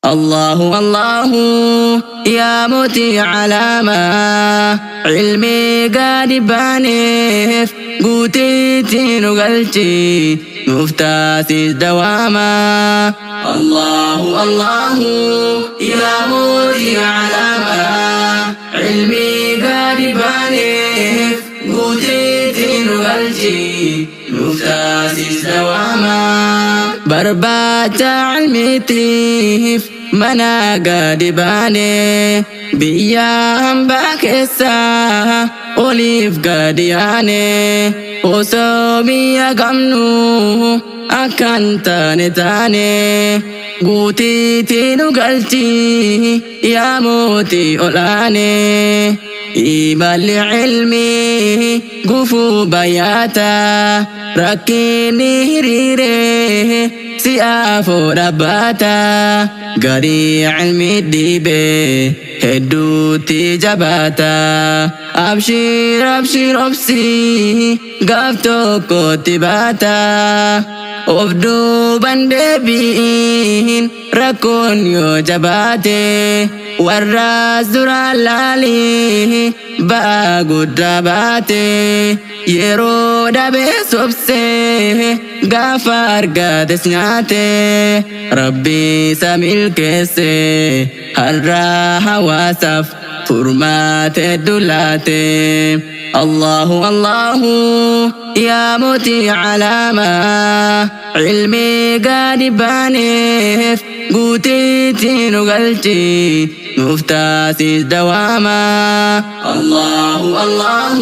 الله الله يا موتي علامة علمي قاد بانف قوتي نقلتي مفتاسي دواما الله الله يا موتي علامة علمي قاد بانف قوتي نقلتي مفتاسي دواما برباتا علميتيف منا قاد باني بيام باكسا أوليف قادياني وصوبي قمنو أكان تاني تاني قوتي تينو قلتي يا موتي أولاني إيمان علمي قفو بياتا ركيني هريري سيافو رباتا قري علمي ديبي هدو تجاباتا أبشر أبشر أبسي قفتو كتباتا وفدو بندبين ركون يو جباتي والراس درالالي باقود رباتي يرو دبي سبسي غفار قادس ناتي ربي سامي الكسي هالراها واسف فرمات الدولاتي الله الله يا موتي علامة علمي قاد بانف قوتي نقلتي مفتاسي دواما الله الله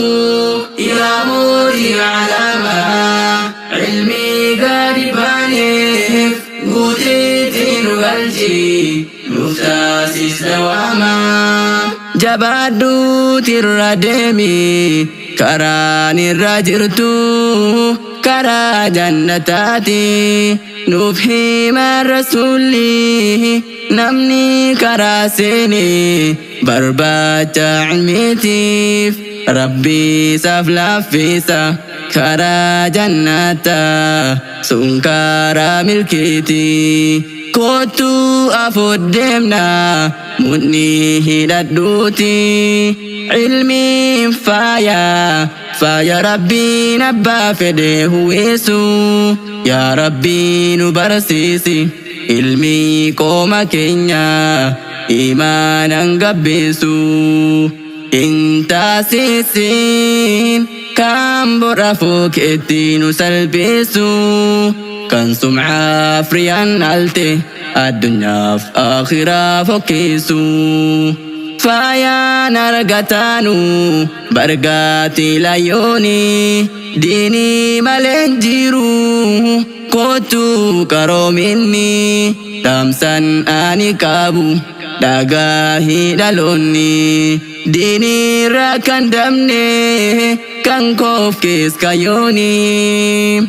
يا موتي علامة علمي قاد بانف قوتي نقلتي مفتاسي دواما جبادو تردمي كراني راجرتو كرا جنتاتي نفهم رسولي نمني كراسيني برباتا علميتيف ربي سفلا فيسا كرا جنتا سنكارا ملكيتي كوتو أفدمنا مني هددوتي علمي فايا ربي نبا فده ويسو يا ربي نبرسيسي علمي كوما كينيا إيمانا قبسو انتا سيسين كام برافوك اتينو سلبسو كان سمعة فريان ألتي الدنيا في آخرة فكيسو فايا نرغتانو برغاتي لايوني ديني مالنجيرو كوتو كروميني تامسان آني كابو داغاهي دالوني ديني راكان دمني كان كوف كيس كايوني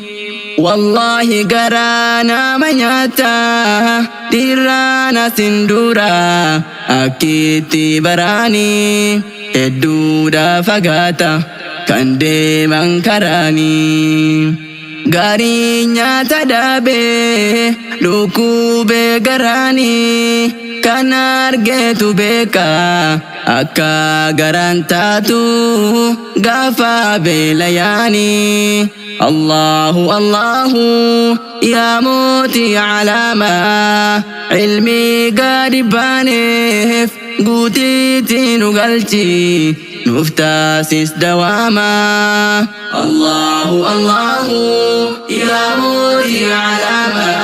والله قرانا منياتا ديرانا سندورا أكيتي براني الدودا فقاتا كان ديمان كراني غارينيا تدابي لوكوبي غراني كان أرجيتو بيكا أكا غرانتاتو غافا بلياني الله الله يا موتي علامة علمي قاد بانف قوتي نقلتي نفتاسس دواما الله الله يا موتي علامة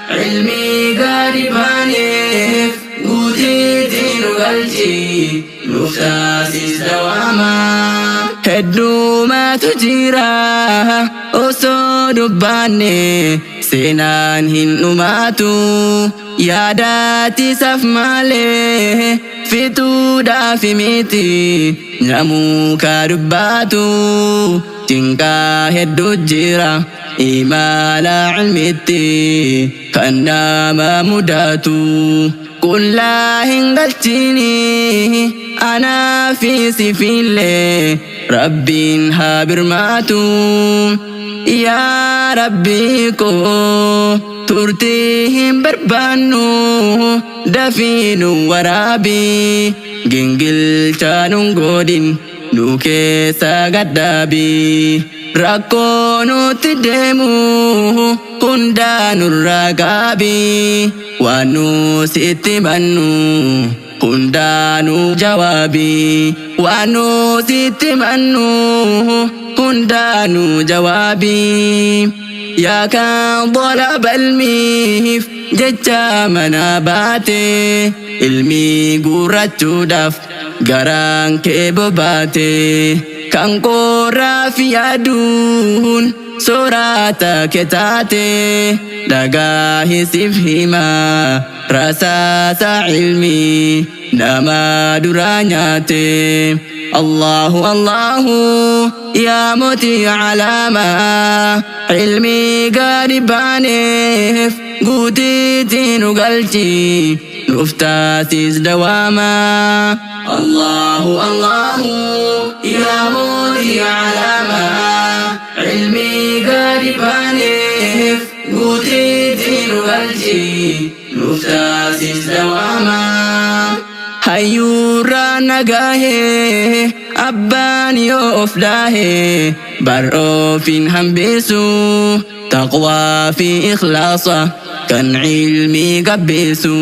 علمي قاد بانف قوتي نقلتي نفتاسس دواما هدو ما تجيرا أصود باني سنان هنماتو يا داتي سف مالي فتو دافي ميتي نمو كارباتو تنكا هدو جيرا إمالا علمتي كنا ما مداتو كلا هنغلتيني أنا في سفيلي ربي هابر ماتو يا ربي كو turtihim barbaannu dafiinu waraabi gingilchaanun godhin nu keessa gaddaabi rakkoo nutti deemu hundaanurraa qaabi waan nu sitti mannu hundaanu jawaabi waan nu sitti mannu hundaanu jawaabi yaa kan dalaba ilmiif jecha mana baate ilmii guurrachuudhaaf garaan kee bobaate kan qorraa fi aduun soorata kee taate dhagaa hisiif himaa rasaasa ilmii nama duraa nyaate Allahu Allahu yaa mootii calaamaa ilmii gadi baaneef guutiitii nu galchi nuuf taasiis dawaamaa Allahu Allahu yaa mootii calaamaa ilmii gadi baaneef guutiitii nu galchi nuuf taasiis dawaamaa hayyuurraa nagahee abbaan yoo of dhaahee bar'oofin hambeessu taqwaa fi ikhlaasa kan ilmii gabbeessu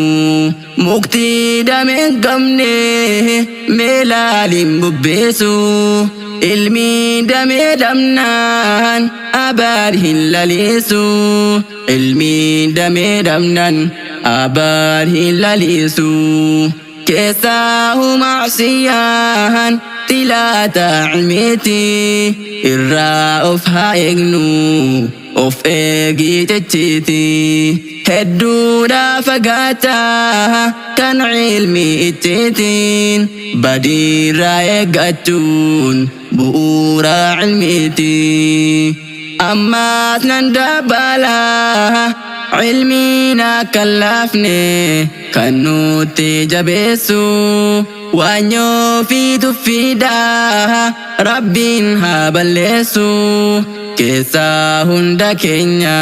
muktii dameen qabne meelaalin bubbeessu ilmii damee dhabnaan abaar hin laleessu ilmii damee dhabnaan abaar hin laleessu keessaahu macsiyaan tilaata cilmeeti irraa of haa eegnu of eegii jechiiti hedduudhaa fagaataa kan cilmii itteetiin badiirraa eeggachuun bu'uura cilmiiti ammaas nan dabalaa cilmiin akka hin laafne kan nutti jabeessu waanyoo fi tuffiidhaa rabbiin haa balleessu keessaa hunda keenya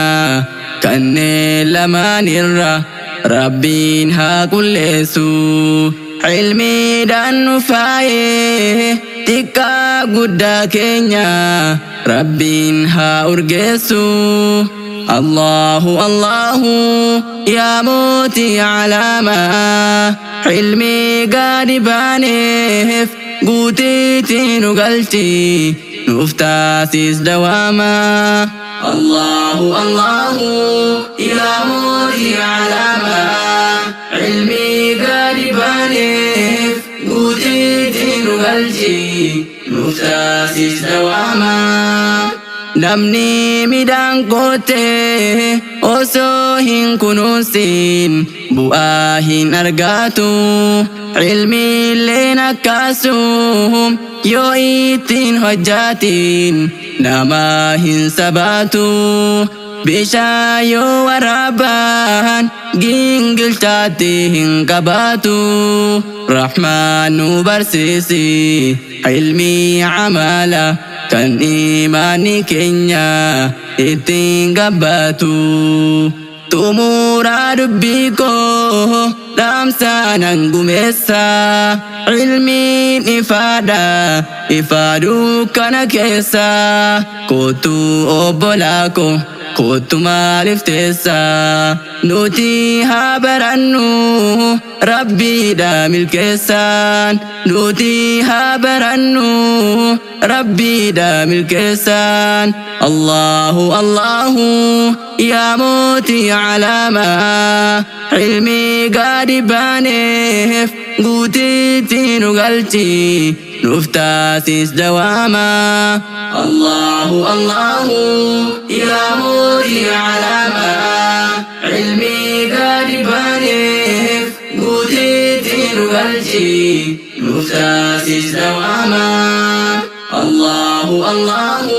kanneen lamaan irra rabbiin haa qulleessu cilmiidhaan nu faayee xiqqaa guddaa keenya rabbiin haa urgeessu Allahu Allahu yaa mootii calaamaa ilmii gadi baaneef guutiitii nu galchi nuuf taasiis dawaamaa Allahu Allahu yaa mootii calaamaa ilmii gadi baaneef guutiitii nu galchi nuuf taasiis dawaamaa namni midhaan qootee osoo hin kunuunsin bu'aa hin argatu ilmiilleen akkasum yoo ittiin hojjaatiin nama hin sabaatu bishaan yoo waraaban gingilchaatti hin qabaatu rahmaan nu barsiisi ilmii camala kan imaani keenya ittiin gabbatu xumuraa dubbii koo dhaamsaanan gumeessa ilmiin ifaadha ifaaduu kana keessa kootu obbolaa koo kootu maaliif teessa nuti haa barannu rabbiidha milkeessaan nuti haa barannu rabbiidha milkeessaan Allahu Allahu yaa mootii calaamaa ilmii gadi baaneef guutiitii nu galchi nuuf taasiis dawaamaa Allahu Allahu yaa mootii calaamaa ilmii gadi baaneef guutiitii nu galchi nuuf taasiis dawaamaa Allahu Allahu